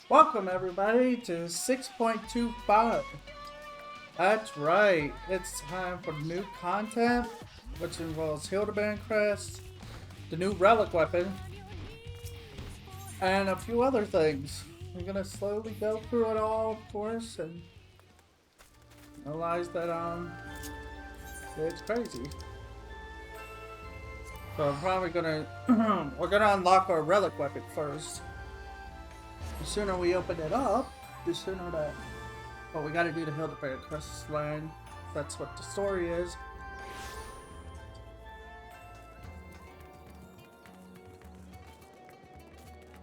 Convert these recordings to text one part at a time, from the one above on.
Welcome everybody to 6.25. That's right, it's time for new content, which involves Hildebrand Crest, the new relic weapon, and a few other things. We're gonna slowly go through it all, of course, and realize that it's crazy. So I'm probably gonna we're gonna unlock our relic weapon first. The sooner we open it up, the sooner that. But we gotta do the Hildebrand Crest line. That's what the story is.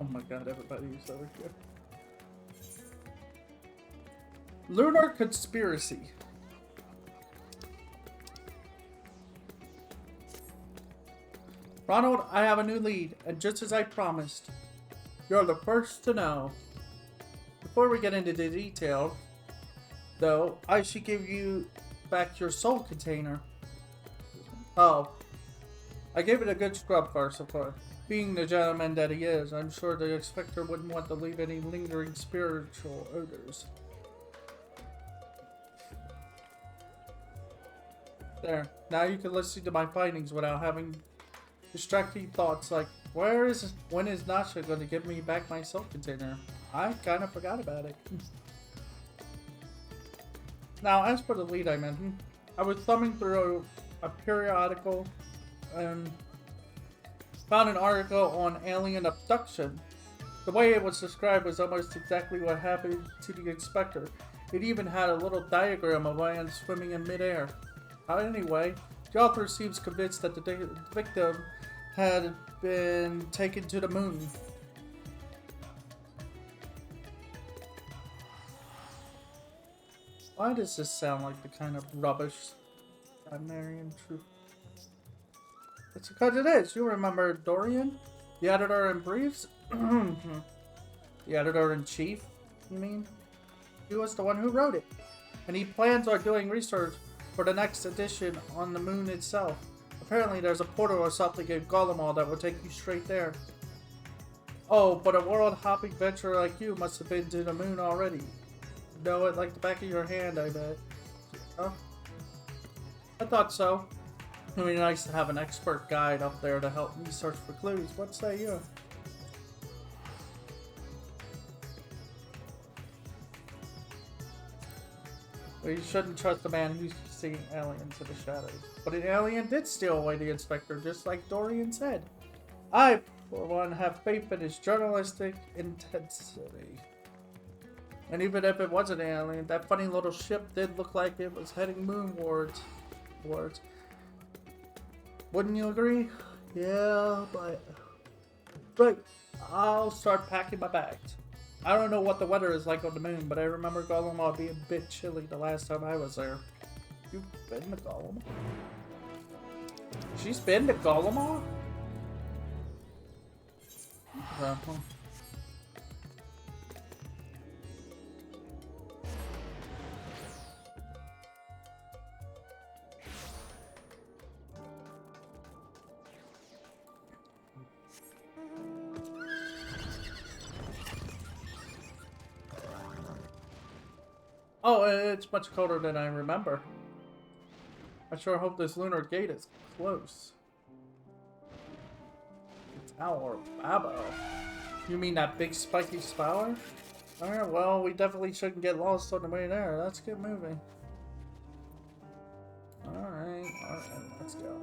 Oh my god, everybody's over here. Lunar Conspiracy. Ronald, I have a new lead, and just as I promised, you're the first to know. Before we get into the detail, though, I should give you back your soul container. Oh, I gave it a good scrub first, of course. Being the gentleman that he is, I'm sure the inspector wouldn't want to leave any lingering spiritual odors. There, now you can listen to my findings without having distracting thoughts like, when is Nasha going to give me back my soul container? I kind of forgot about it. Now, as for the lead I mentioned, I was thumbing through a periodical and found an article on alien abduction. The way it was described was almost exactly what happened to the inspector. It even had a little diagram of man swimming in midair. Anyway, the author seems convinced that the victim had been taken to the moon. Why does this sound like the kind of rubbish I'm marrying truth? It's because it is. You remember Dorian? The editor-in-briefs? The editor-in-chief, you mean? He was the one who wrote it. And he plans on doing research for the next edition on the moon itself. Apparently there's a portal or something in Golomar that will take you straight there. Oh, but a world-hopping venturer like you must have been to the moon already. Know it like the back of your hand, I bet. Huh? I thought so. It would be nice to have an expert guide up there to help me search for clues. What say you? Well, you shouldn't trust a man who's seeing aliens in the shadows. But an alien did steal away the inspector, just like Dorian said. I, for one, have faith in his journalistic intensity. And even if it was an alien, that funny little ship did look like it was heading moonwards. Wouldn't you agree? Yeah, but I'll start packing my bags. I don't know what the weather is like on the moon, but I remember Golomar being a bit chilly the last time I was there. You've been to Golomar? She's been to Golomar? Oh, it's much colder than I remember. I sure hope this lunar gate is close. Tower Babo. You mean that big spiky spire? Alright, well, we definitely shouldn't get lost on the way there. Let's get moving. Alright, let's go.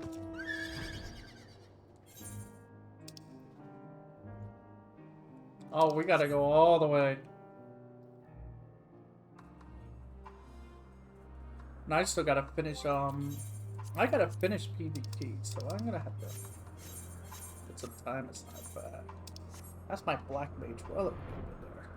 Oh, we gotta go all the way. And I still gotta finish, I gotta finish PvP, so I'm gonna have to put some time aside for that. That's my Black Mage relic over there.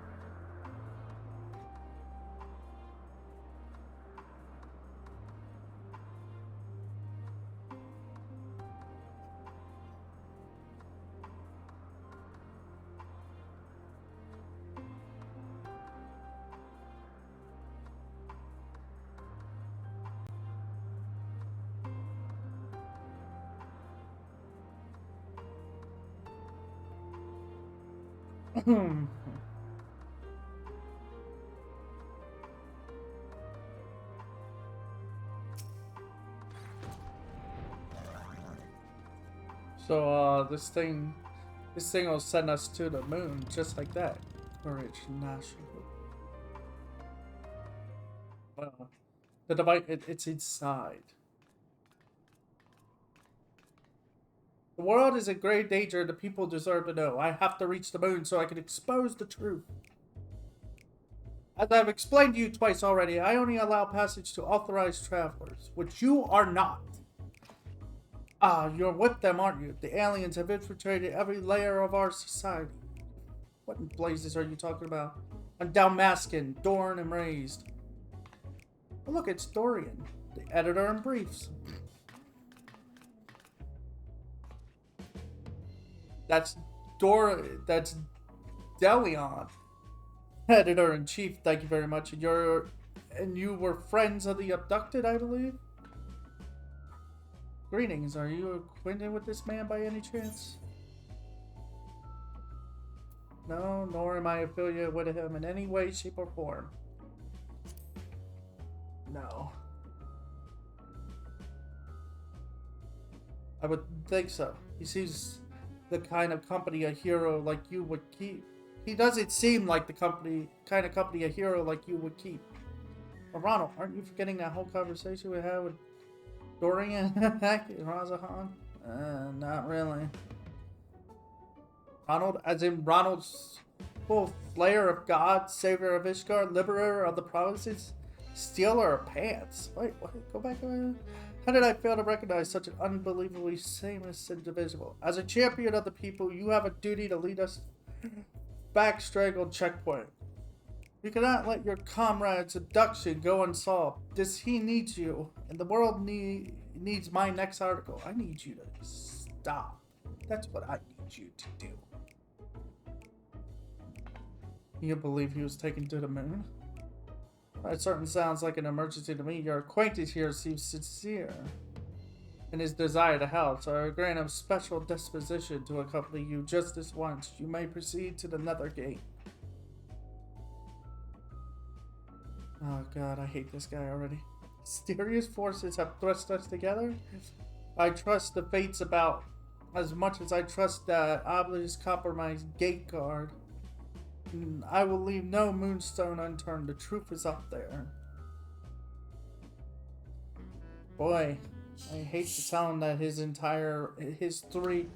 So, this thing will send us to the moon, just like that. Courage, national. Well, the device, it's inside. The world is in great danger, and the people deserve to know. I have to reach the moon so I can expose the truth. As I've explained to you twice already, I only allow passage to authorized travelers, which you are not. Ah, you're with them, aren't you? The aliens have infiltrated every layer of our society. What in blazes are you talking about? I'm Dalmascan, Dorn and raised. Oh, look, it's Dorian, the editor in briefs. That's Delion, editor in chief. Thank you very much. And you were friends of the abducted, I believe. Greetings. Are you acquainted with this man by any chance? No, nor am I affiliated with him in any way, shape, or form. No. I would think so. He seems the kind of company a hero like you would keep. He doesn't seem like the kind of company a hero like you would keep. Well, Ronald, aren't you forgetting that whole conversation we had with Dorian back in Razahan? Not really. Ronald, as in Ronald's full slayer of God, savior of Ishgard, liberator of the provinces, stealer of pants. Wait, what? Go back. How did I fail to recognize such an unbelievably famous individual? As a champion of the people, you have a duty to lead us back strangled checkpoint. You cannot let your comrade's abduction go unsolved. He needs you, and the world needs my next article. I need you to stop. That's what I need you to do. You believe he was taken to the moon? It certainly sounds like an emergency to me. Your acquaintance here seems sincere in his desire to help, so I grant him special disposition to accompany you just this once. You may proceed to the nether gate. Oh god, I hate this guy already. Mysterious forces have thrust us together. I trust the fates about as much as I trust that obvious compromised gate guard. I will leave no moonstone unturned. The truth is up there. Boy, I hate to tell him that his three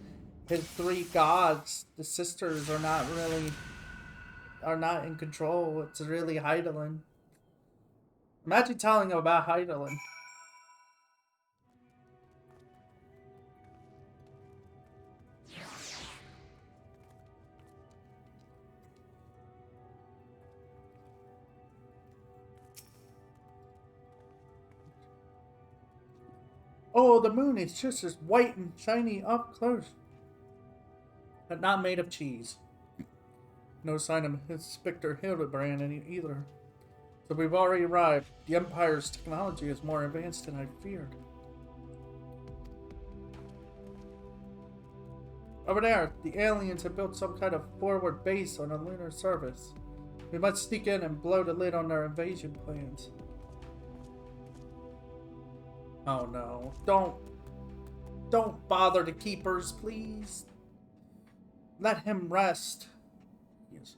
gods, the sisters, are not in control. It's really Heidelin. Imagine telling him about Heidelin. Oh, the moon is just as white and shiny up close. But not made of cheese. No sign of Inspector Hildebrand either. So we've already arrived. The Empire's technology is more advanced than I feared. Over there, the aliens have built some kind of forward base on a lunar surface. We must sneak in and blow the lid on their invasion plans. Oh no. Don't bother the keepers, please. Let him rest. Yes.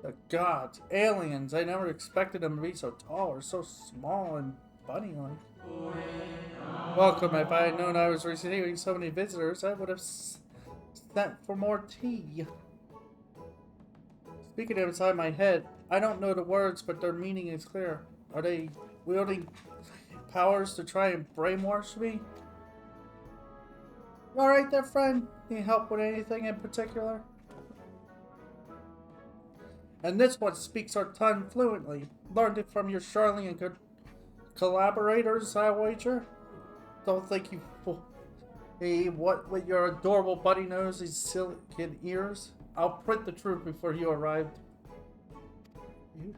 The gods, aliens, I never expected them to be so tall or so small and bunny-like. Welcome. If I had known I was receiving so many visitors, I would have sent for more tea. Speaking of inside my head, I don't know the words, but their meaning is clear. Are they wielding powers to try and brainwash me? You alright there, friend? Need help with anything in particular? And this one speaks our tongue fluently. Learned it from your Charlian collaborators, I wager? Don't think you fool. Hey, what with your adorable bunny nose and silicon ears? I'll print the truth before you arrived. You?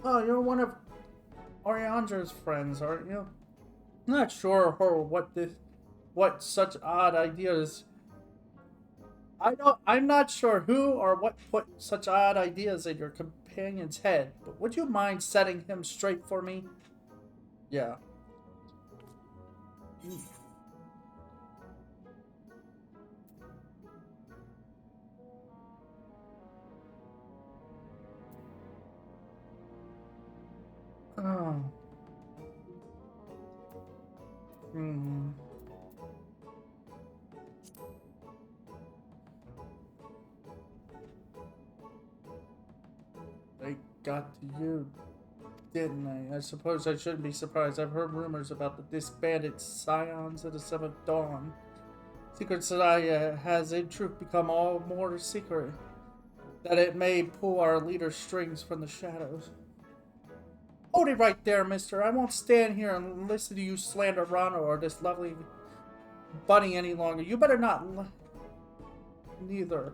Oh, you're one of Oriandra's friends, aren't you? I'm not sure what such odd ideas. I'm not sure who or what put such odd ideas in your companion's head, but would you mind setting him straight for me? Yeah. Oh. Hmm. They got to you, didn't they? I suppose I shouldn't be surprised. I've heard rumors about the disbanded Scions of the Seventh Dawn. Secret Society has in truth become all more secret, that it may pull our leader's strings from the shadows. Hold it right there, mister. I won't stand here and listen to you slander Ron or this lovely bunny any longer. You better not. Neither.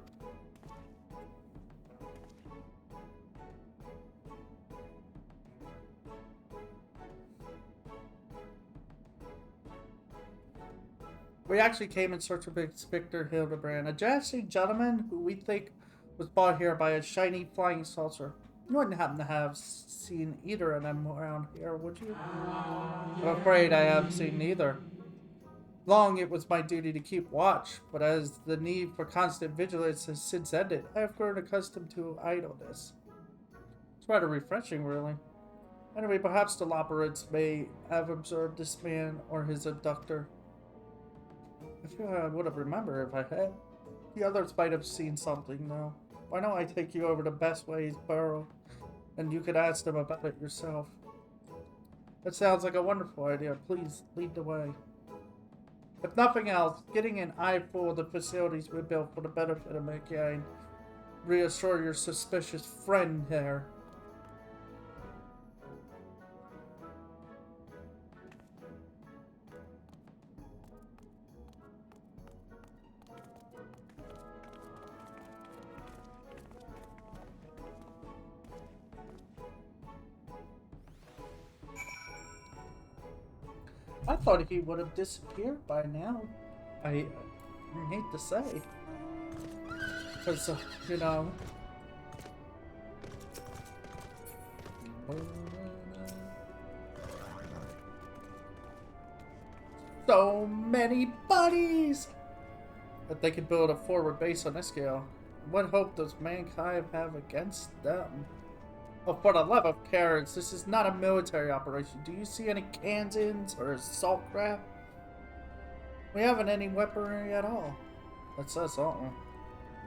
We actually came in search of Inspector Hildebrand, a dashing gentleman who we think was brought here by a shiny flying saucer. You wouldn't happen to have seen either of them around here, would you? I'm afraid I haven't seen neither. Long it was my duty to keep watch, but as the need for constant vigilance has since ended, I have grown accustomed to idleness. It's rather refreshing, really. Anyway, perhaps the Loperids may have observed this man or his abductor. I feel I would have remembered if I had. The others might have seen something, though. Why don't I take you over to Best Way's burrow, and you could ask them about it yourself? That sounds like a wonderful idea. Please, lead the way. If nothing else, getting an eyeful of the facilities we built for the benefit of mankind. Reassure your suspicious friend here. I thought he would have disappeared by now. I hate to say. Because, you know. So many buddies! That they could build a forward base on this scale. What hope does mankind have against them? Oh, for the love of carrots, this is not a military operation. Do you see any cannons or assault craft? We haven't any weaponry at all. That's us, aren't we?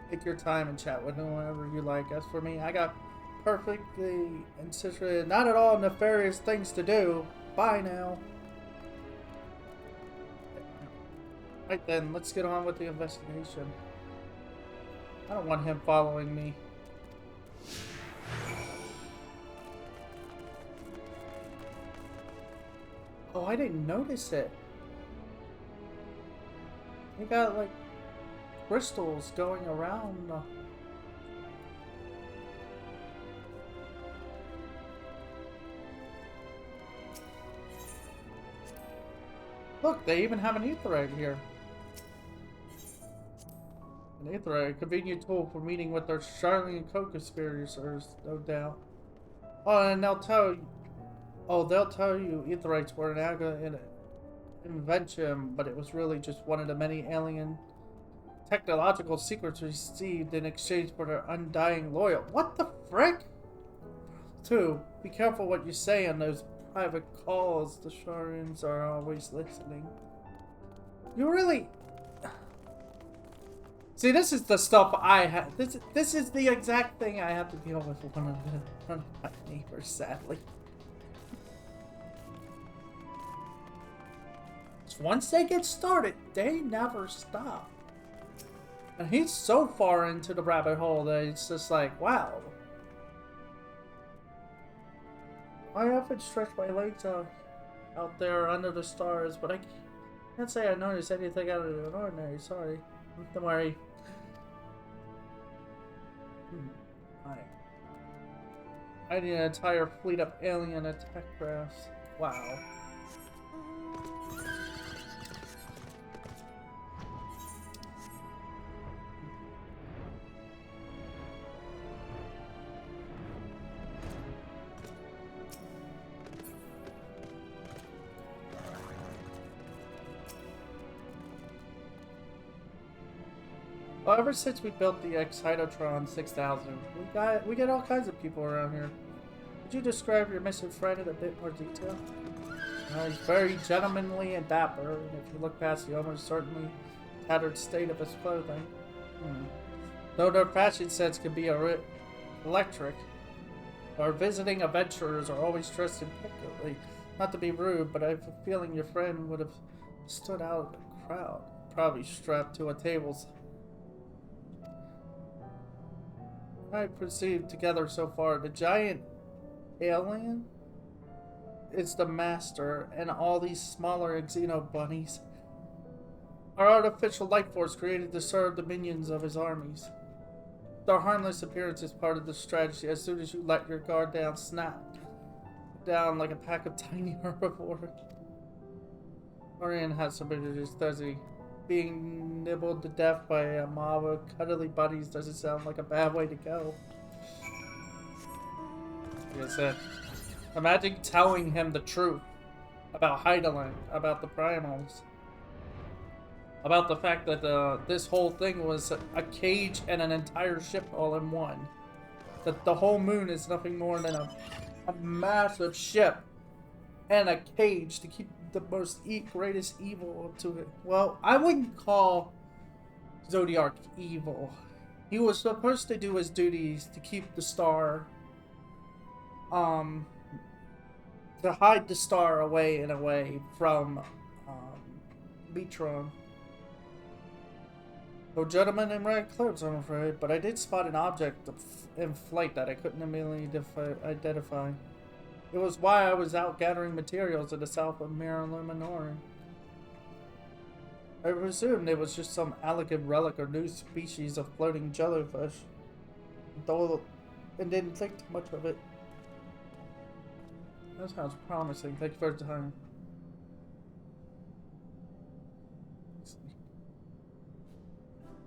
Take your time and chat with whoever you like. As for me, I got perfectly and situated, not at all nefarious things to do. Bye now. Right then, let's get on with the investigation. I don't want him following me. Oh, I didn't notice it. They got like crystals going around. Look, they even have an ether egg here. An ether egg, a convenient tool for meeting with their Charlie and co-conspirators, no doubt. Oh, and they'll tell you. Oh, they'll tell you Etherites were an invention, but it was really just one of the many alien technological secrets received in exchange for their undying loyalty. What the frick? 2. Be careful what you say on those private calls. The Sharians are always listening. You really... See, this is the stuff I have. This is the exact thing I have to deal with one of my neighbors, sadly. Once they get started, they never stop. And he's so far into the rabbit hole that it's just like, wow. I often stretch my legs out there under the stars, but I can't say I noticed anything out of the ordinary. Sorry. Don't worry. I need an entire fleet of alien attack crafts. Wow. Well, ever since we built the Excitotron 6000, we get all kinds of people around here. Could you describe your missing friend in a bit more detail? He's very gentlemanly and dapper, and if you look past the almost certainly tattered state of his clothing. Though their fashion sense can be electric, our visiting adventurers are always dressed impeccably. Not to be rude, but I have a feeling your friend would have stood out in the crowd, probably strapped to a table. I perceived together so far, the giant alien is the master, and all these smaller Xeno bunnies are artificial life force created to serve the minions of his armies. Their harmless appearance is part of the strategy. As soon as you let your guard down, snap down like a pack of tiny herbivores. Orion has some images, does he? Being nibbled to death by a mob of cuddly buddies doesn't sound like a bad way to go. Like I said, imagine telling him the truth about Heidelin, about the primals, about the fact that this whole thing was a cage and an entire ship all in one. That the whole moon is nothing more than a massive ship and a cage to keep the greatest evil to it. Well, I wouldn't call Zodiac evil. He was supposed to do his duties to keep the star, to hide the star away in a way from Vitron. No gentlemen in red clothes, I'm afraid, but I did spot an object in flight that I couldn't immediately identify. It was why I was out gathering materials in the south of Mira Luminori. I presumed it was just some elegant relic or new species of floating jellyfish, though I didn't think too much of it. That sounds promising. Thank you for your time.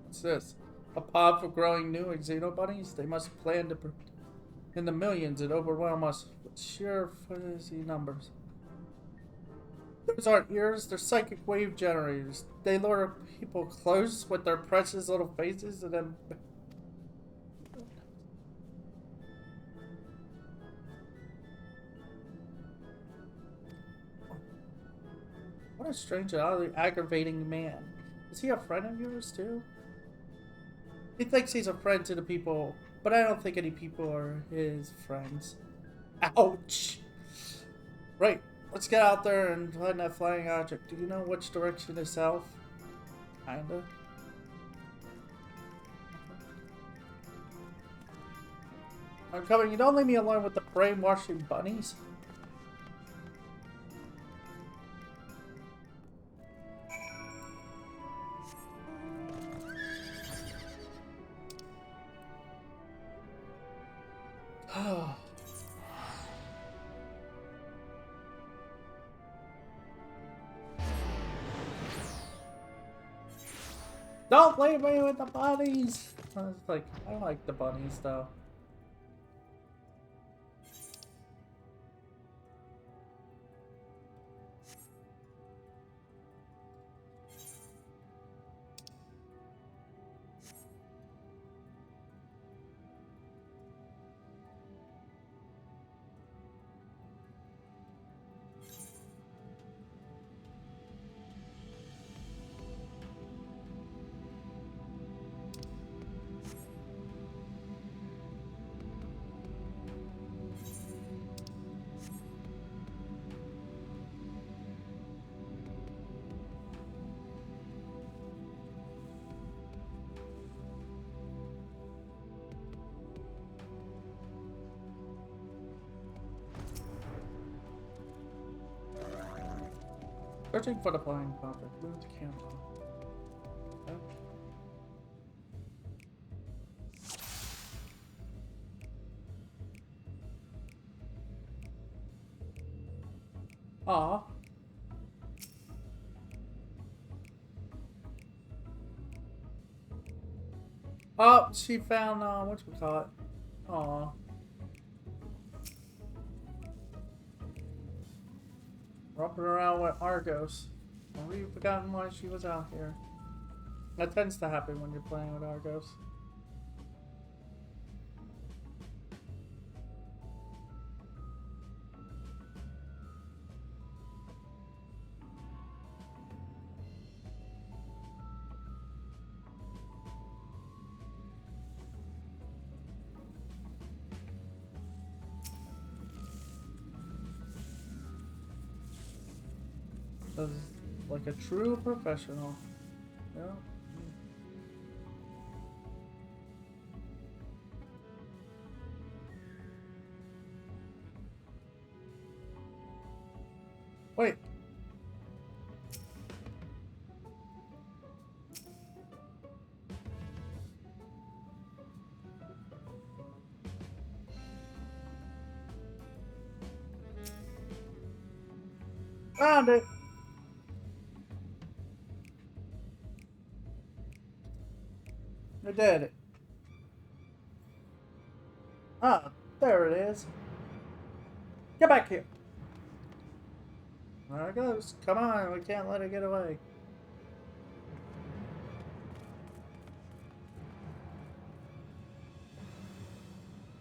What's this? A pod for growing new xenobunnies? They must plan to in the millions and overwhelm us with sheer fuzzy numbers. Those aren't ears, they're psychic wave generators. They lure people close with their precious little faces and then... What a strange and oddly aggravating man. Is he a friend of yours too? He thinks he's a friend to the people, but I don't think any people are his friends. Ouch! Right, let's get out there and find that flying object. Do you know which direction is south? Kinda. I'm coming. You don't leave me alone with the brainwashing bunnies. Don't leave me with the bunnies! I was like, I like the bunnies though. Searching for the flying object. Move the camera. Okay. Aw. Oh, she found, whatchamacallit. Aw. Rumping around with Argos. Have we forgotten why she was out here? That tends to happen when you're playing with Argos. As like a true professional. Yeah. Wait. Found it. I did it. Ah, there it is. Get back here. There it goes. Come on, we can't let it get away.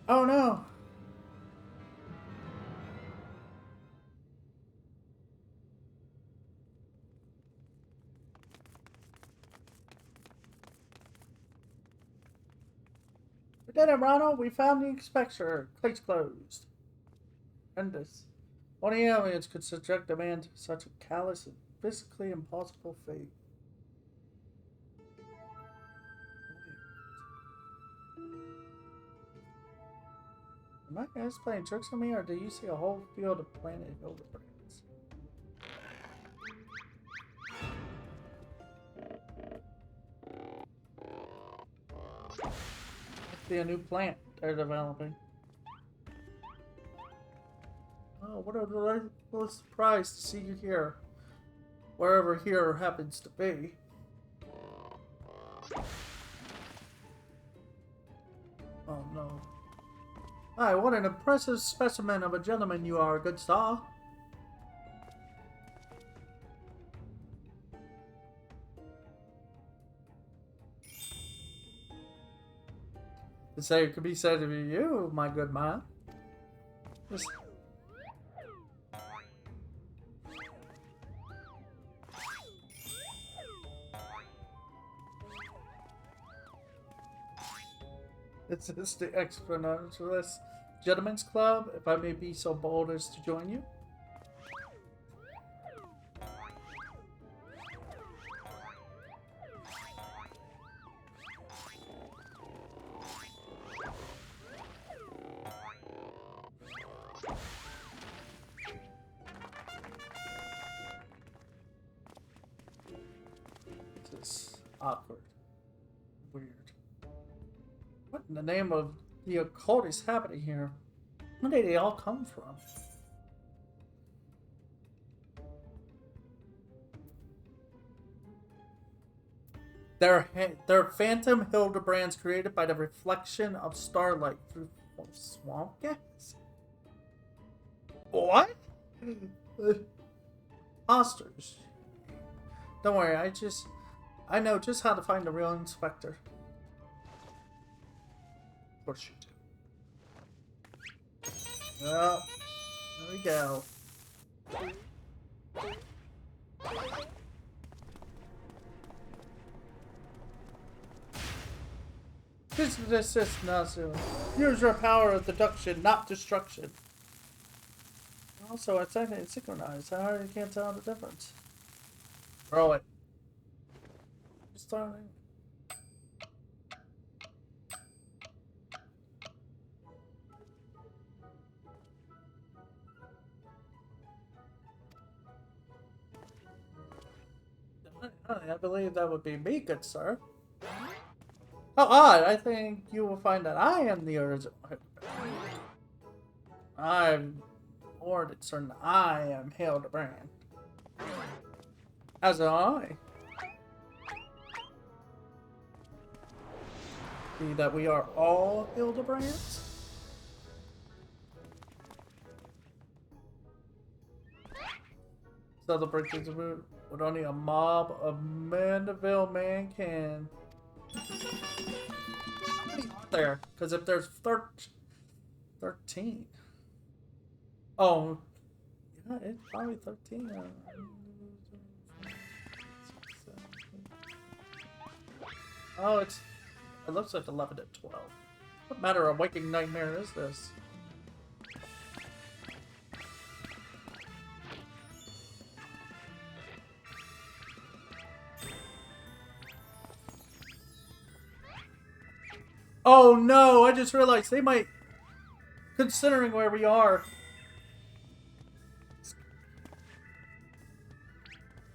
Oh no. We did it, Ronald. We found the inspector. Case closed. Horrendous. Only aliens could subject a man to such a callous and physically impossible fate. Am I guys playing tricks on me, or do you see a whole field of planet Hildebrand's? Must be a new plant they're developing. Oh, what a delightful surprise to see you here. Wherever here happens to be. Oh no. Hi, what an impressive specimen of a gentleman you are, good sir. To say it could be said to be you, my good man. This... Is this the exponentialist gentlemen's club, if I may be so bold as to join you? This is awkward. Weird. What in the name of the occult is happening here? Where did they all come from? They're phantom Hildebrands created by the reflection of starlight through swamp gas. What? Osters. Don't worry, I know just how to find the real inspector. Of course you do. Well, there we go. This is nonsense. Use your power of deduction, not destruction. Also, it's synchronized. How you can't tell the difference? Throw it. Starting. I believe that would be me, good sir. How odd! I think you will find that I am the original. I'm more than certain I am Hildebrand. As am I. See that we are all Hildebrands? celebrate this with what only a mob of Mandeville man can. How many are there? Because if there's 13. Oh, yeah, it's probably 13. Oh, it looks like 11 to 12. What matter of waking nightmare is this? Oh no, I just realized they might, considering where we are.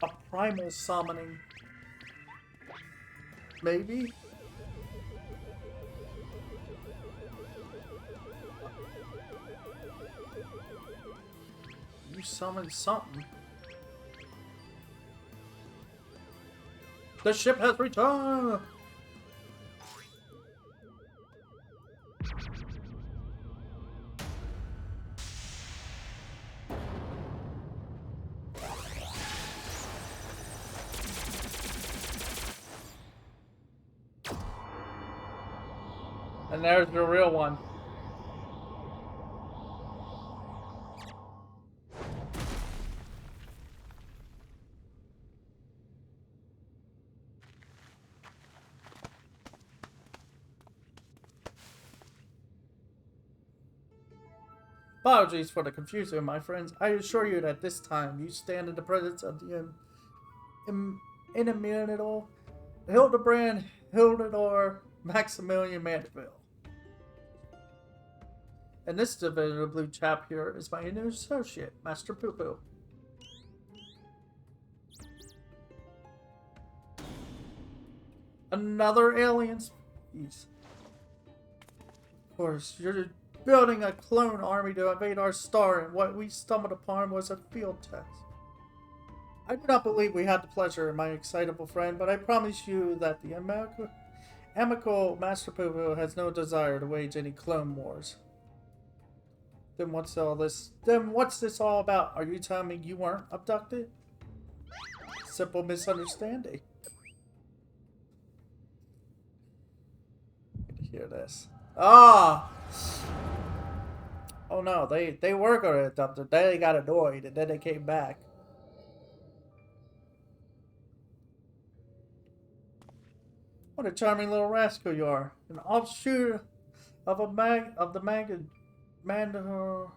A primal summoning. Maybe? You summoned something. The ship has returned! And there's the real one. Apologies for the confusion, my friends. I assure you that this time you stand in the presence of the inimitable Hildebrand Hildador Maximilian Mandeville. And this division blue chap here is my new associate, Master Poo Poo. Another alien species. Of course, you're building a clone army to invade our star, and what we stumbled upon was a field test. I do not believe we had the pleasure, my excitable friend, but I promise you that the amicable Master Poo Poo has no desire to wage any clone wars. Then what's all this? Then what's this all about? Are you telling me you weren't abducted? Simple misunderstanding. Hear this. Ah! Oh no, they were going to abduct her. Then they got annoyed and then they came back. What a charming little rascal you are. An offshoot of the Mandalore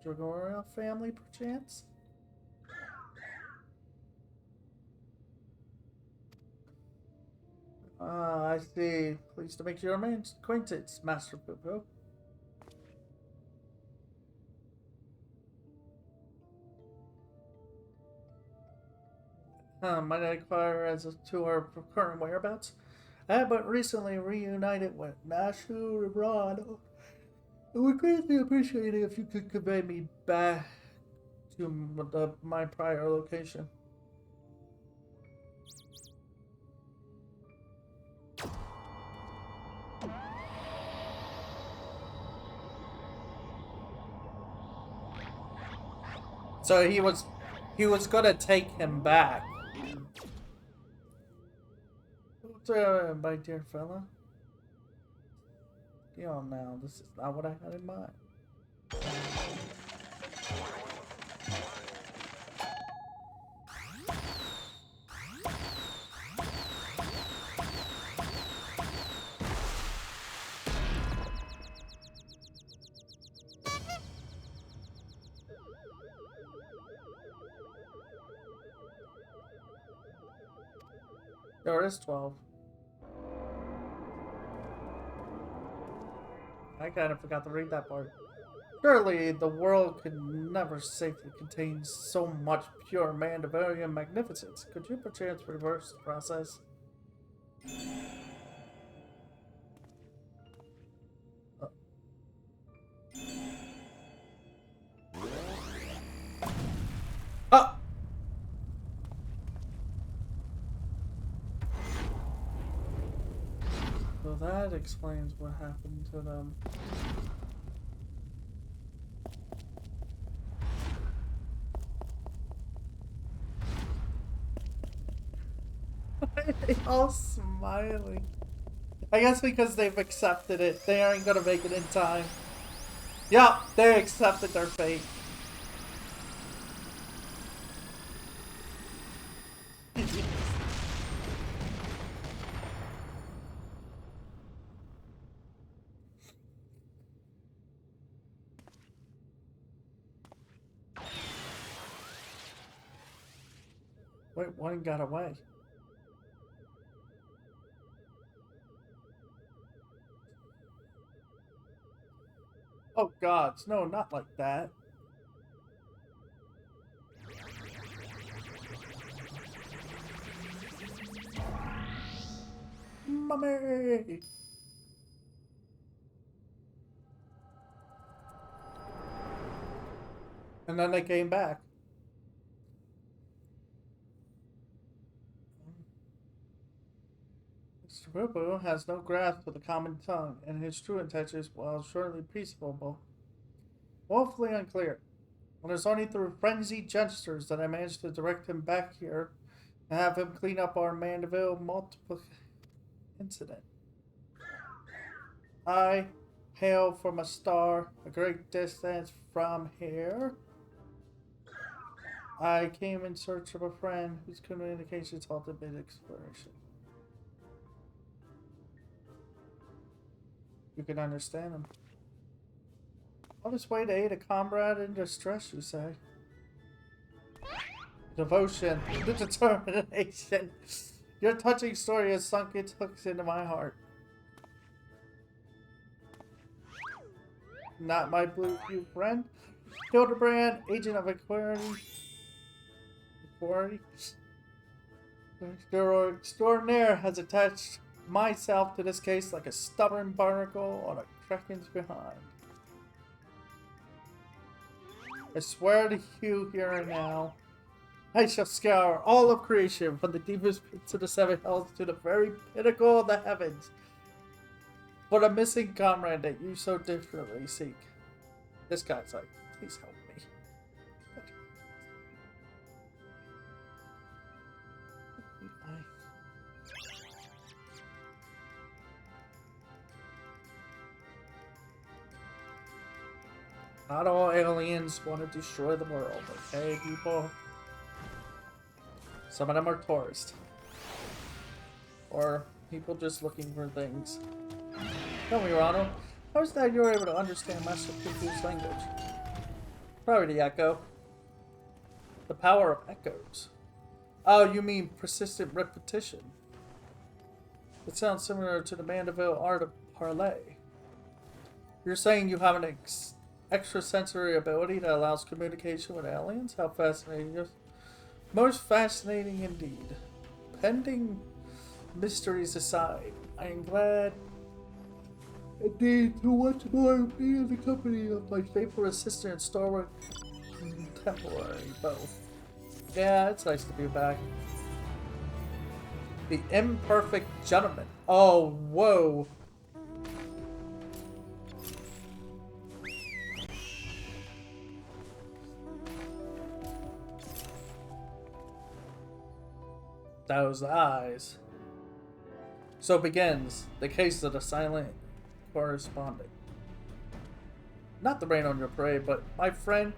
Dragoria family, perchance? Ah, I see. Pleased to make your acquaintance, Master Poo Poo. Might I inquire as to her current whereabouts? I have but recently reunited with Nashu and Ron. I would greatly appreciate it if you could convey me back to my prior location. So he was gonna take him back. My dear fella. Now, this is not what I had in mind. There is 12. I kind of forgot to read that part. Surely the world could never safely contain so much pure Mandevilian magnificence. Could you perchance reverse the process? Oh! So that explains what happened to them. They all smiling. I guess because they've accepted it. They aren't gonna make it in time. Yup, they accepted their fate. Wait, one got away. Oh gods, no, not like that. Mummy! And then they came back. Mr. Bobo has no grasp of the common tongue, and his true intentions, while surely peaceable, woefully unclear. And it's only through frenzied gestures that I managed to direct him back here and have him clean up our Mandeville multiple incident. I hail from a star a great distance from here. I came in search of a friend whose communications halted mid-exploration. You can understand him. On his way to aid a comrade in distress, you say? Devotion, the determination. Your touching story has sunk its hooks into my heart. Not my blue hue friend. Hildebrand, agent of Aquarity. Extraordinaire has attached myself to this case like a stubborn barnacle on a kraken's behind. I swear to you here and now, I shall scour all of creation from the deepest pits of the seven hells to the very pinnacle of the heavens for the missing comrade that you so desperately seek. This guy's like, please help me. Not all aliens want to destroy the world, okay, people? Some of them are tourists. Or people just looking for things. Tell me, Ronald, how is that you're able to understand Master Pupu's language? Probably the echo. The power of echoes. Oh, you mean persistent repetition. It sounds similar to the Mandeville art of parley. You're saying you have an extrasensory ability that allows communication with aliens? How fascinating. Most fascinating indeed. Pending mysteries aside, I am glad indeed to once more be in the company of my faithful assistant and stalwart contemporary, both. Yeah, it's nice to be back. The imperfect gentleman. Oh, whoa. Those eyes. So begins the case of the silent correspondent. Not the rain on your parade, but my friend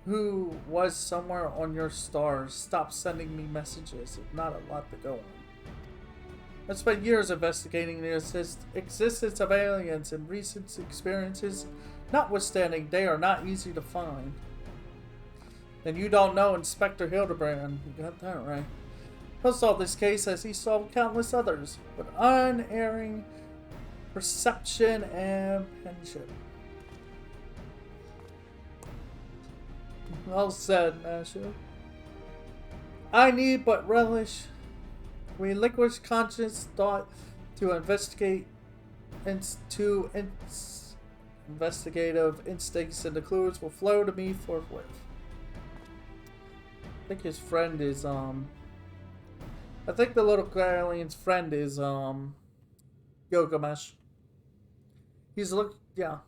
who was somewhere on your stars stopped sending me messages. Not a lot to go on. I spent years investigating the existence of aliens, and recent experiences notwithstanding, they are not easy to find. And you don't know Inspector Hildebrand. You got that right. He'll solve this case as he solved countless others, with unerring perception and penmanship. Well said, Masha. I need but relish, relinquish conscious thought to investigative instincts, and the clues will flow to me forthwith. I think his friend is, I think the little alien's friend is, Gilgamesh. He's yeah.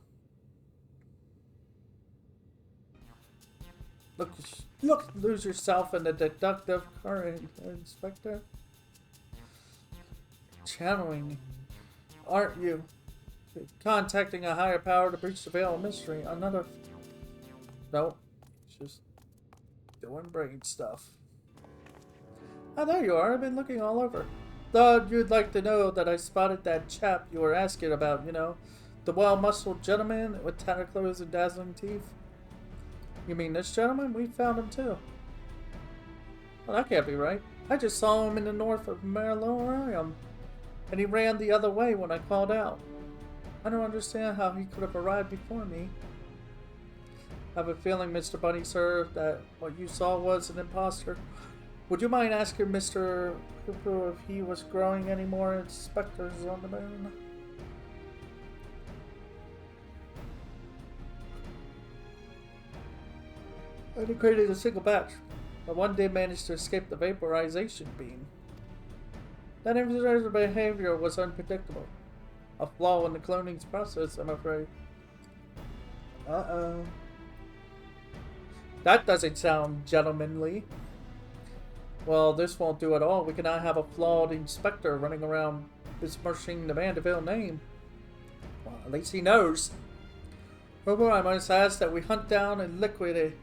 Look, lose yourself in the deductive current, Inspector. Channeling, aren't you? Contacting a higher power to breach the veil of mystery. Another... Nope. It's just doing brain stuff. Oh, there you are. I've been looking all over. Thought you'd like to know that I spotted that chap you were asking about, you know? The well-muscled gentleman with tattered clothes and dazzling teeth? You mean this gentleman? We found him too. Well, that can't be right. I just saw him in the north of Malorium, and he ran the other way when I called out. I don't understand how he could have arrived before me. I have a feeling, Mr. Bunny, sir, that what you saw was an imposter. Would you mind asking Mr. Cuckoo if he was growing any more inspectors on the moon? I only created a single batch, but one did manage to escape the vaporization beam. That influencer's behavior was unpredictable. A flaw in the cloning process, I'm afraid. Uh-oh. That doesn't sound gentlemanly. Well, this won't do at all. We cannot have a flawed inspector running around besmirching the Mandeville name. Well, at least he knows. However, I must ask that we hunt down and liquidate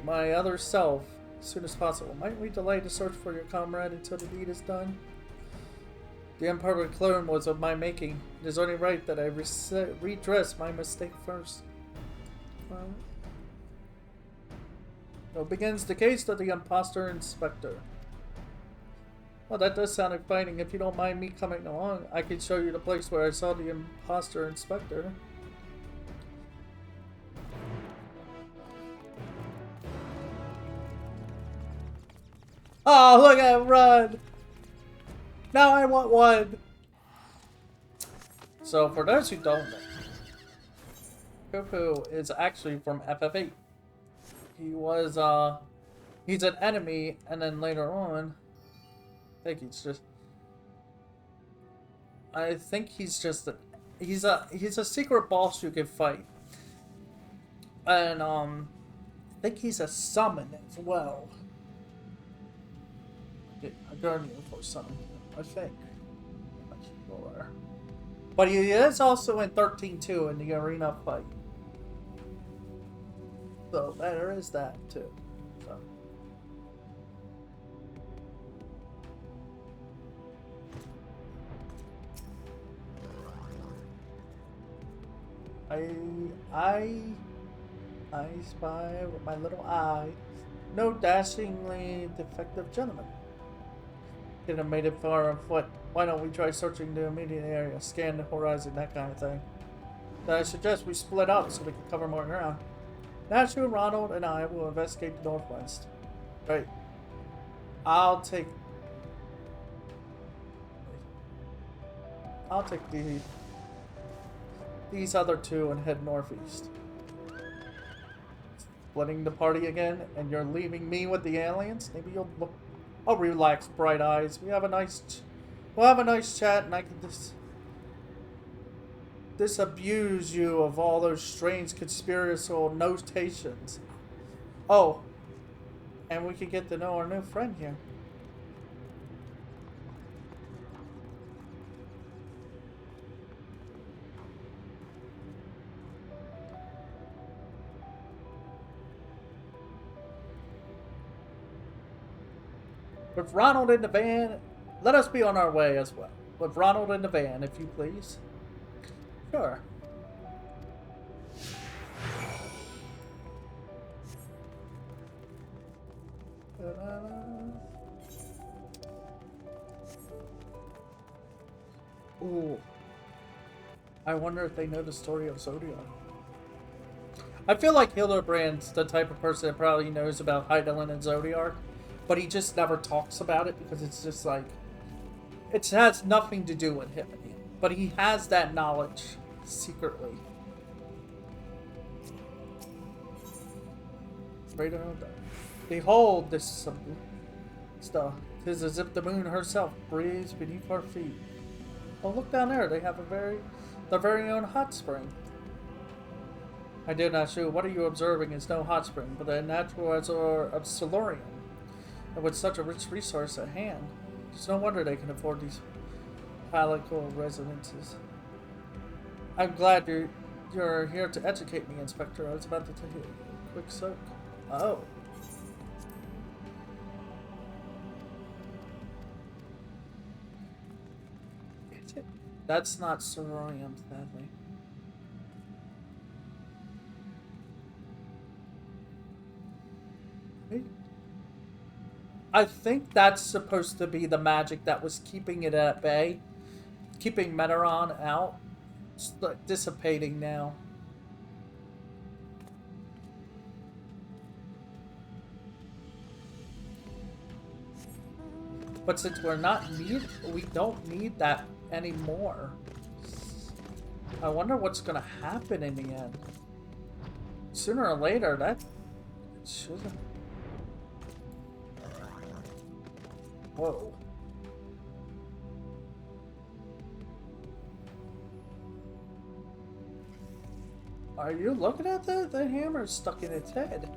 my other self as soon as possible. Might we delay the search for your comrade until the deed is done? The imperfect clone was of my making. It is only right that I redress my mistake first. So begins the case of the imposter inspector. Well, that does sound exciting. If you don't mind me coming along, I can show you the place where I saw the imposter inspector. Oh, look at him run! Now I want one! So, for those who don't know, Cuckoo is actually from FF8. He was, he's an enemy, and then later on, I think he's just he's a secret boss you can fight. And, I think he's a summon as well. A guardian for summon, I think. I'm not sure. But he is also in 13-2 in the arena fight. So there is that too. So. I spy with my little eye. No dashingly defective gentleman. Could have made it far on foot. Why don't we try searching the immediate area, scan the horizon, that kind of thing. Then I suggest we split up so we can cover more ground. Natu, Ronald, and I will investigate the northwest. Right. I'll take these other two and head northeast. Splitting the party again, and you're leaving me with the aliens? Maybe you'll look. Oh, relax, bright eyes. We'll have a nice chat, and I can disabuse you of all those strange conspiratorial notations. Oh, and we can get to know our new friend here. With Ronald in the van, let us be on our way as well. With Ronald in the van, if you please. Sure. Ooh. I wonder if they know the story of Zodiac. I feel like Hildebrand's the type of person that probably knows about Heidelin and Zodiac, but he just never talks about it because it's just like, it has nothing to do with him. But he has that knowledge secretly. Right around there. Behold this stuff. 'Tis as if the moon herself breathes beneath our feet. Oh, look down there. They have their very own hot spring. I dare not show. What are you observing is no hot spring, but a natural reservoir of Solarium. And with such a rich resource at hand, it's no wonder they can afford these Palical residences. I'm glad you're here to educate me, Inspector. I was about to take a quick soak. Oh. Is it? That's not Sororium, sadly. I think that's supposed to be the magic that was keeping it at bay. Keeping Meteoron out. It's like dissipating now. But since we don't need that anymore. I wonder what's gonna happen in the end. Sooner or later, that shouldn't. Whoa. Are you looking at the hammer stuck in its head?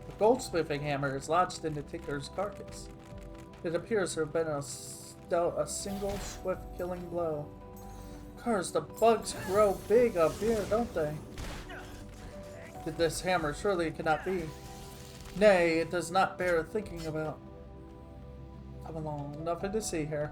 The goldsmithing hammer is lodged in the tinker's carcass. It appears to have been a single swift killing blow. Cars, the bugs grow big up here, don't they? Did this hammer surely it cannot be. Nay, it does not bear thinking about. Come along, nothing to see here.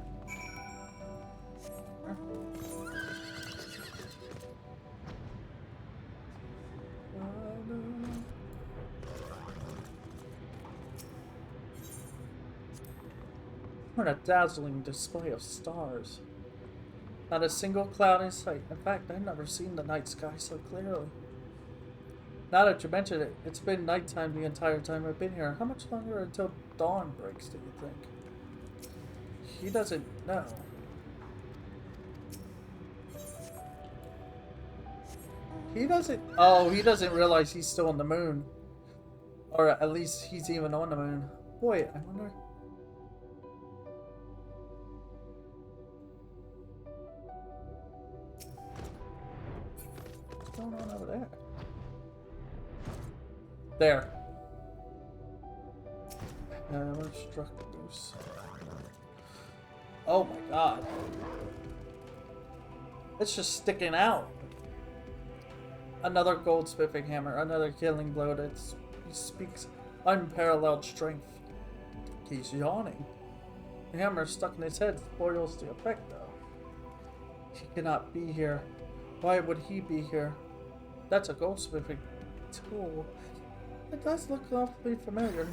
What a dazzling display of stars. Not a single cloud in sight. In fact, I've never seen the night sky so clearly. Now that you mention it, it's been nighttime the entire time I've been here. How much longer until dawn breaks, do you think? He doesn't know. He doesn't... Oh, he doesn't realize he's still on the moon. Or at least he's even on the moon. Boy, I wonder... What's going on over there? There. Hammer struck loose. Oh my god. It's just sticking out. Another goldsmithing hammer, another killing blow that speaks unparalleled strength. He's yawning. The hammer stuck in his head spoils the effect, though. He cannot be here. Why would he be here? That's a goldsmithing tool. It does look awfully familiar.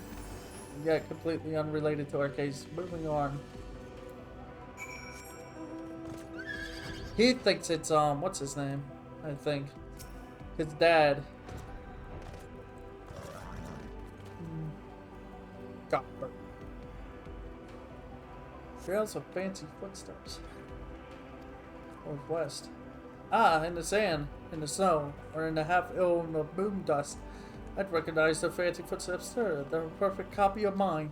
Yet completely unrelated to our case. Moving on. He thinks it's, what's his name? I think. His dad. Copper. Trails of fancy footsteps. Northwest. Ah, in the sand, in the snow, or in the half-ill boom dust. I'd recognize the fancy footsteps there. They're a perfect copy of mine.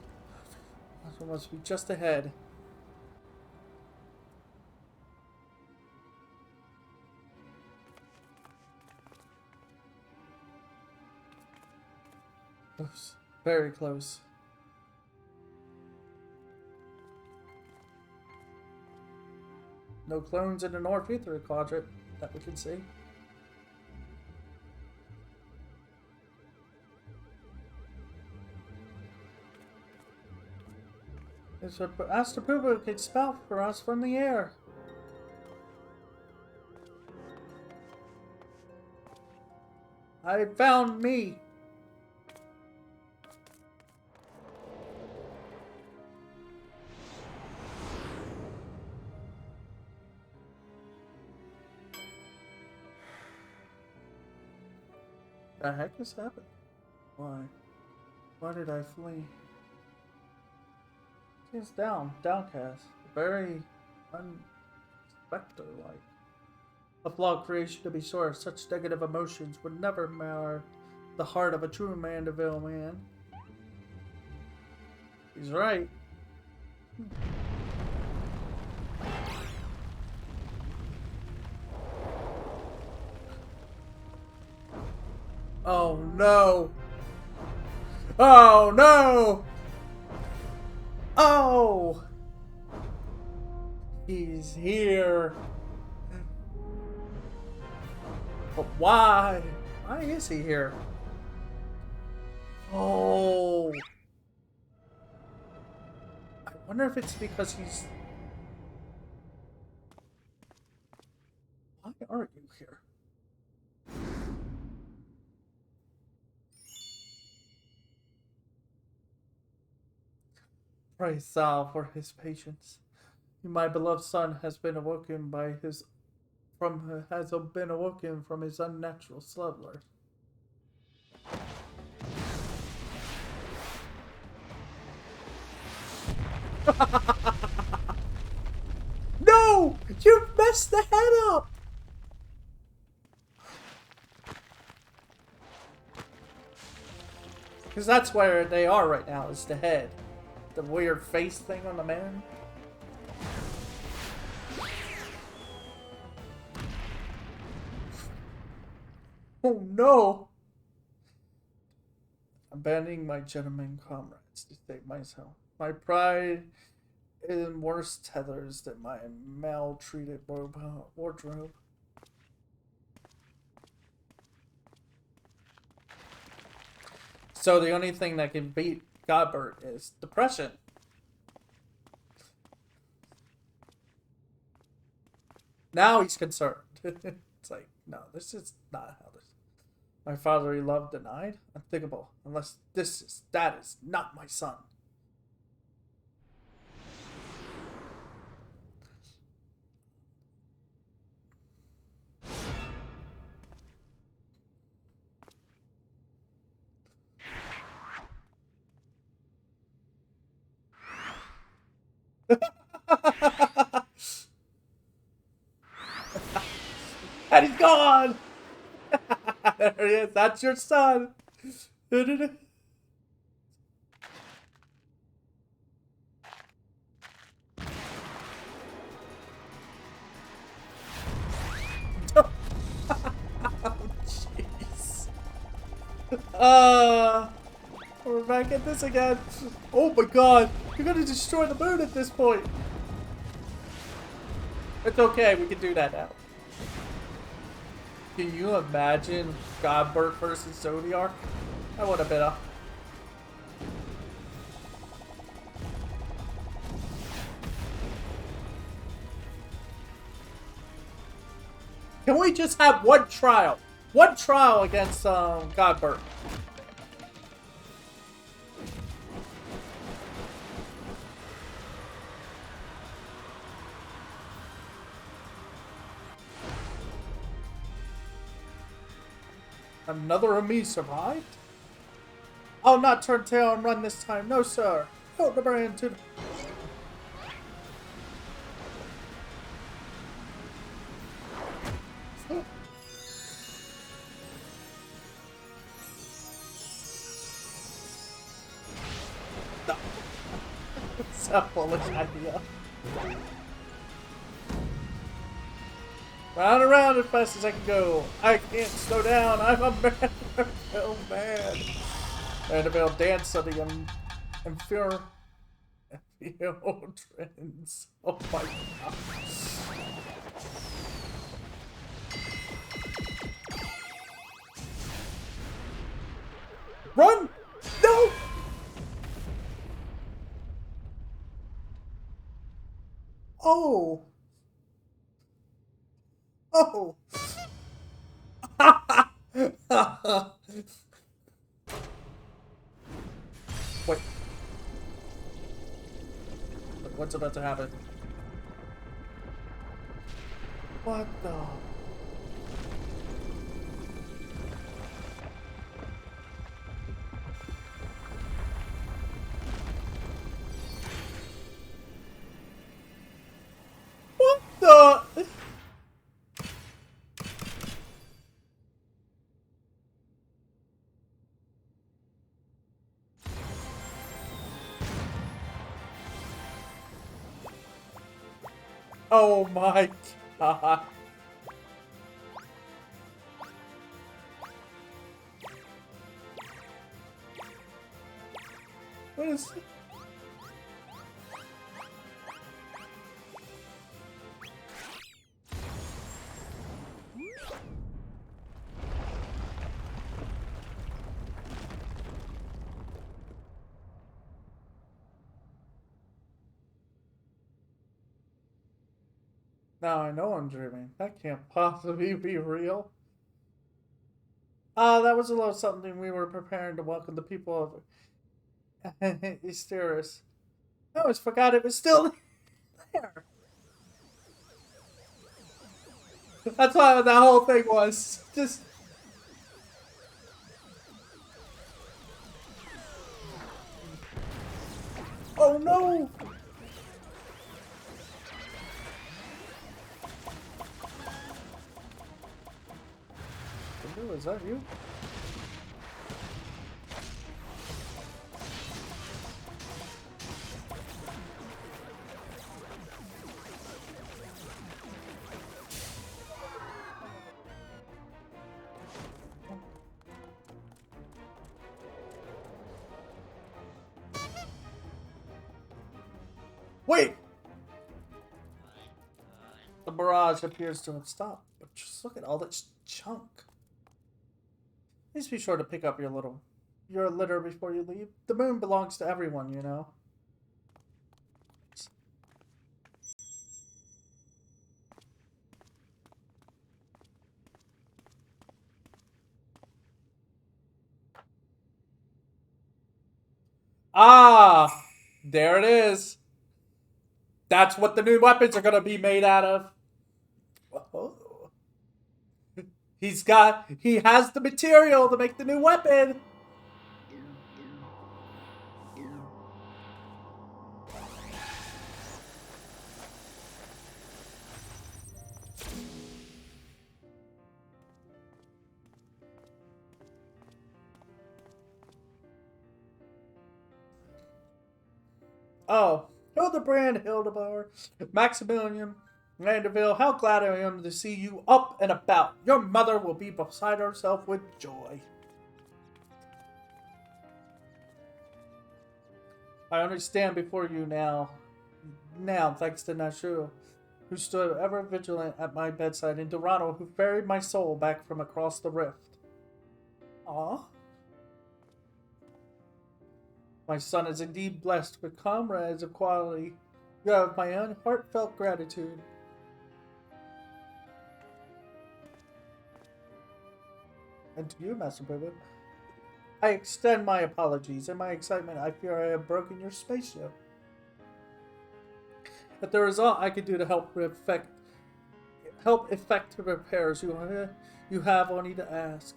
That must be just ahead. Close. Very close. No clones in the North Ether quadrant that we can see. It's what Astropuba could spout for us from the air. I found me. The heck is happening? Why? Why did I flee? He's downcast, very unspectre-like. A flawed creation, to be sure. Such negative emotions would never mar the heart of a true Mandeville man. He's right. Oh no! Oh no! Oh! He's here. But why? Why is he here? Oh. I wonder if it's because he's... Why are you here? Praise thou for his patience. My beloved son has been awoken from his unnatural slumber. No! You messed the head up! Because that's where they are right now, is the head. The weird face thing on the man. Oh no! Abandoning my gentleman comrades to save myself. My pride is in worse tethers than my maltreated wardrobe. So the only thing that can beat Godbert is depression. Now he's concerned. It's like, no, this is not how this... My fatherly love denied? Unthinkable. Unless that is not my son. And he's gone! There he is. That's your son. Oh, jeez. We're back at this again. Oh my god. You're gonna destroy the moon at this point. It's okay. We can do that now. Can you imagine Godbert versus Zodiac? That would have been a... Can we just have one trial? One trial against Godbert. Another of me survived? I'll not turn tail and run this time. No, sir. Hold the brand to the... No. It's a foolish idea. Round and round as fast as I can go. I can't slow down. I'm a man. Oh man. Annabelle dance of the inferior trends. Oh my god. Run! No! Oh. Oh. Wait. What's about to happen? What the... What the... Oh my god. What is... Now I know I'm dreaming. That can't possibly be real. Ah, that was a little something we were preparing to welcome the people of Easteris. I always forgot it was still there. That's why that whole thing was. Just. Oh no! Is that you? Wait! The barrage appears to have stopped, but just look at all this junk. Please be sure to pick up your litter before you leave. The moon belongs to everyone, you know. Ah! There it is. That's what the new weapons are gonna be made out of. Oh. He has the material to make the new weapon. Oh, Hildebrand, Hildebar, Maximilian, Vanderbilt, how glad I am to see you up and about. Your mother will be beside herself with joy. I only stand before you now, thanks to Nashu, who stood ever vigilant at my bedside, and Dorado, who ferried my soul back from across the rift. Ah, my son is indeed blessed with comrades of quality. You have my own heartfelt gratitude. And to you, Master Privet, I extend my apologies. In my excitement, I fear I have broken your spaceship. But there is all I can do to help effect the repairs you have only to ask.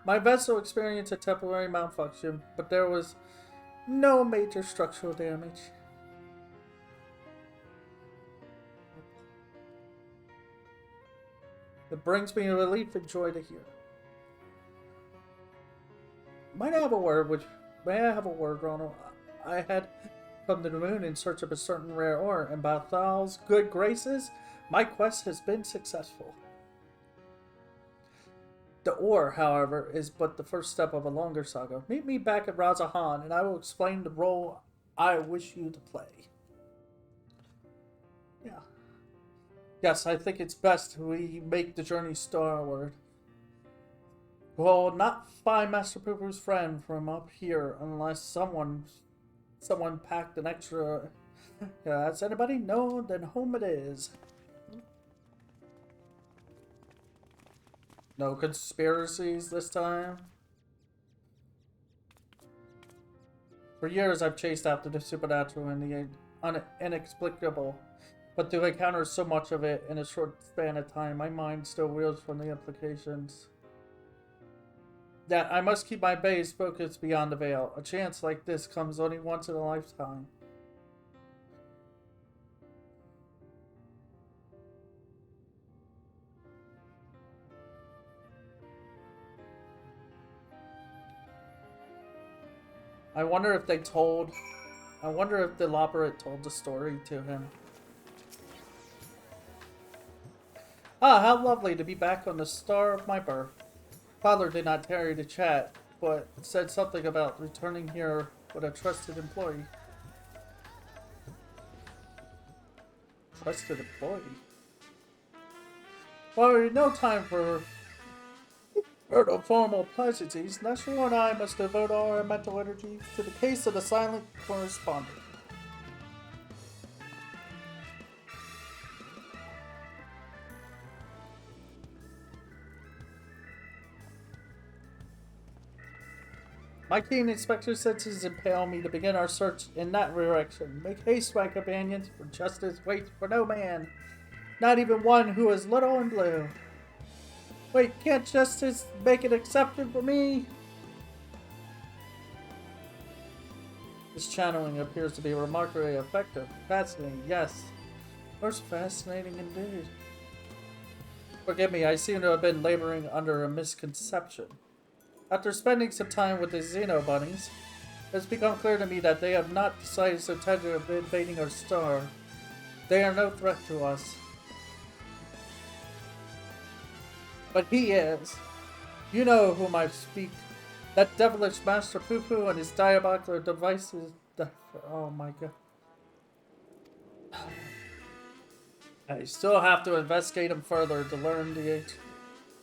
My vessel experienced a temporary malfunction, but there was no major structural damage. It brings me relief and joy to hear. May I have a word, Ronald? I had come to the moon in search of a certain rare ore, and by Thal's good graces, my quest has been successful. The ore, however, is but the first step of a longer saga. Meet me back at Razahan, and I will explain the role I wish you to play. Yeah. Yes, I think it's best we make the journey starward. We'll not find Master Pooper's friend from up here unless someone packed an extra. Yeah, has anybody? No, then home it is. No conspiracies this time. For years I've chased after the supernatural and the inexplicable, but to encounter so much of it in a short span of time, my mind still reels from the implications. That I must keep my base focused beyond the veil. A chance like this comes only once in a lifetime. I wonder if the Loporrit told the story to him. Ah, how lovely to be back on the star of my birth. Father did not tarry to chat, but said something about returning here with a trusted employee. Trusted employee? Well, no time for formal pleasantries. Nashua and I must devote all our mental energy to the case of the silent correspondent. My keen inspector senses impel me to begin our search in that direction. Make haste, my companions, for justice waits for no man, not even one who is little and blue. Wait, can't justice make an exception for me? This channeling appears to be remarkably effective. Fascinating, yes. Most fascinating indeed. Forgive me, I seem to have been laboring under a misconception. After spending some time with the Xeno bunnies, it's become clear to me that they have not decided so intention of invading our star. They are no threat to us. But he is. You know of whom I speak. That devilish Master Poo-Poo and his diabolical devices. Oh my god. I still have to investigate him further to learn the details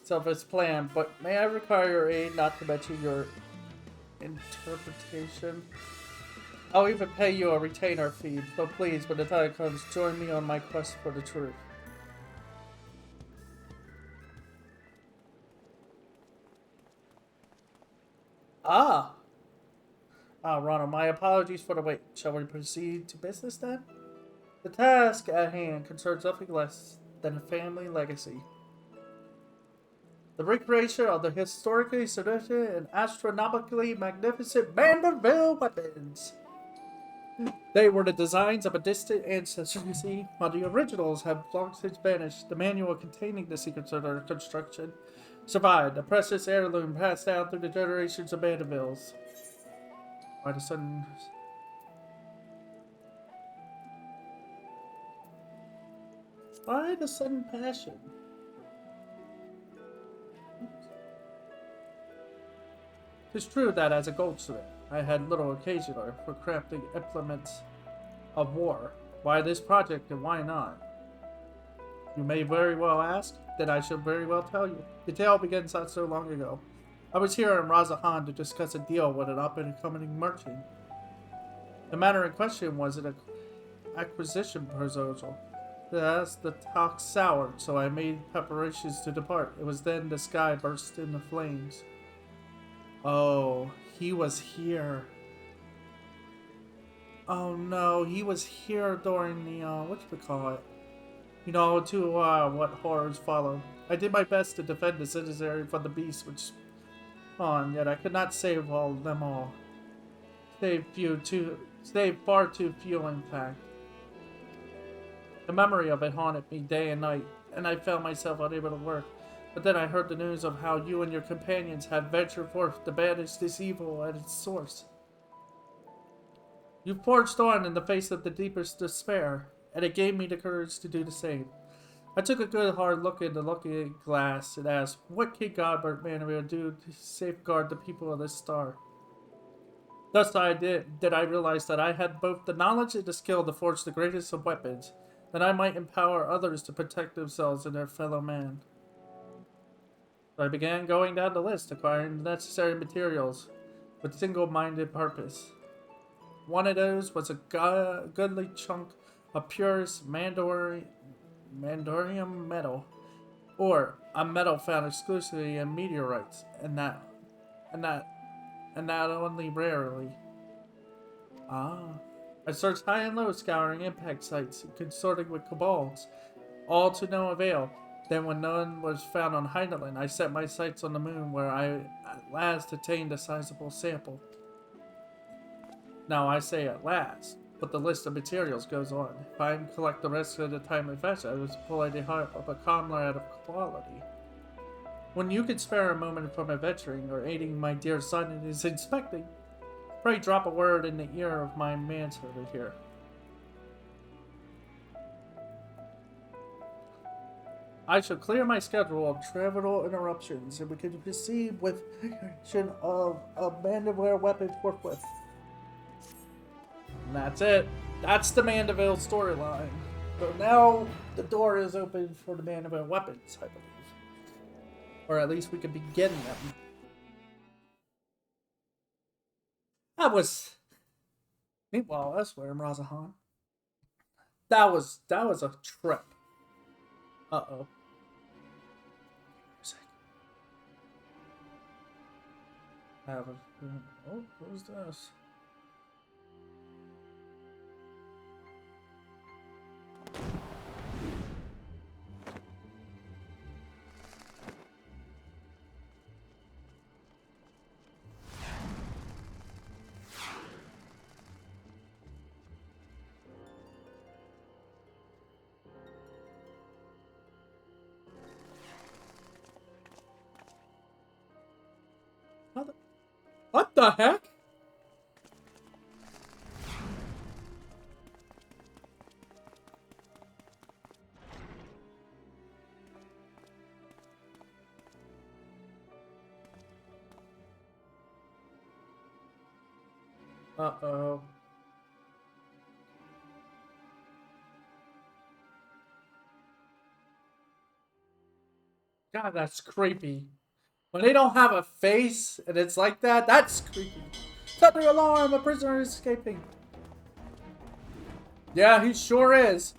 of his plan, but may I require your aid, not to mention your interpretation? I'll even pay you a retainer fee, so please, when the time comes, join me on my quest for the truth. Ronald, my apologies for the wait. Shall we proceed to business then? The task at hand concerns nothing less than a family legacy. The recreation of the historically significant and astronomically magnificent Vanderbilt weapons. They were the designs of a distant ancestry, while the originals have long since vanished. The manual containing the secrets of their construction survived, a precious heirloom passed down through the generations of Vanderbilts. Why the sudden... Why the sudden passion? It is true that as a goldsmith, I had little occasion for crafting implements of war. Why this project and why not? You may very well ask, then I shall very well tell you. The tale begins not so long ago. I was here in Razahan to discuss a deal with an up-and-coming merchant. The matter in question was an acquisition proposal. As the talk soured, so I made preparations to depart. It was then the sky burst into flames. Oh, he was here. Oh no, he was here during the, whatchamacallit. You know, to, what horrors followed. I did my best to defend the citizenry from the beast which spawned, yet I could not save them all. Save far too few, in fact. The memory of it haunted me day and night, and I found myself unable to work. But then I heard the news of how you and your companions had ventured forth to banish this evil at its source. You forged on in the face of the deepest despair, and it gave me the courage to do the same. I took a good hard look in the looking glass and asked, what can Godbert Manor do to safeguard the people of this star? Thus did I realize that I had both the knowledge and the skill to forge the greatest of weapons, that I might empower others to protect themselves and their fellow man. So I began going down the list, acquiring the necessary materials with single-minded purpose. One of those was a goodly chunk of purest mandorium metal, or a metal found exclusively in meteorites, and that only rarely. I searched high and low, scouring impact sites and consorting with kobolds, all to no avail. Then when none was found on Heidelin, I set my sights on the moon, where I at last attained a sizable sample. Now I say at last, but the list of materials goes on. If I collect the rest of the time and fashion, I was pulling the heart of a comrade of quality. When you could spare a moment from adventuring or aiding my dear son in his inspecting, pray drop a word in the ear of my manservant here. I shall clear my schedule of travel interruptions, and we can proceed with the creation of a Mandeville weapon forthwith. And that's it. That's the Mandeville storyline. So now the door is open for the Mandeville weapons, I believe. Or at least we could begin them. That was... Meanwhile, elsewhere in Razahan. That was a trip. Uh-oh. Have a... Oh, who's this? What the heck? Uh-oh. God, that's creepy. When they don't have a face and it's like that, that's creepy. Sound the alarm! A prisoner is escaping. Yeah, he sure is.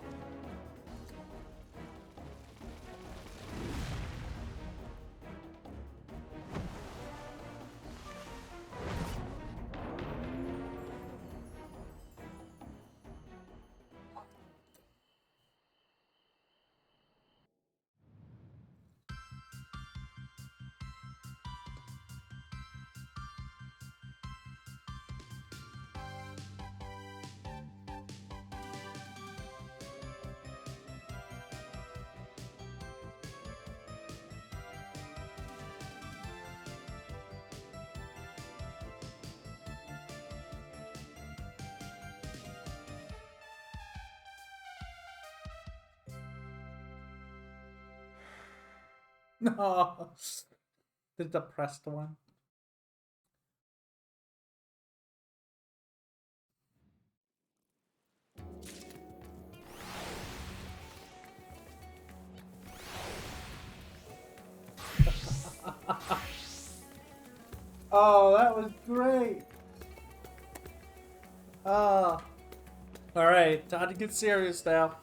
No. The depressed one. Oh, that was great. Alright, time to get serious now.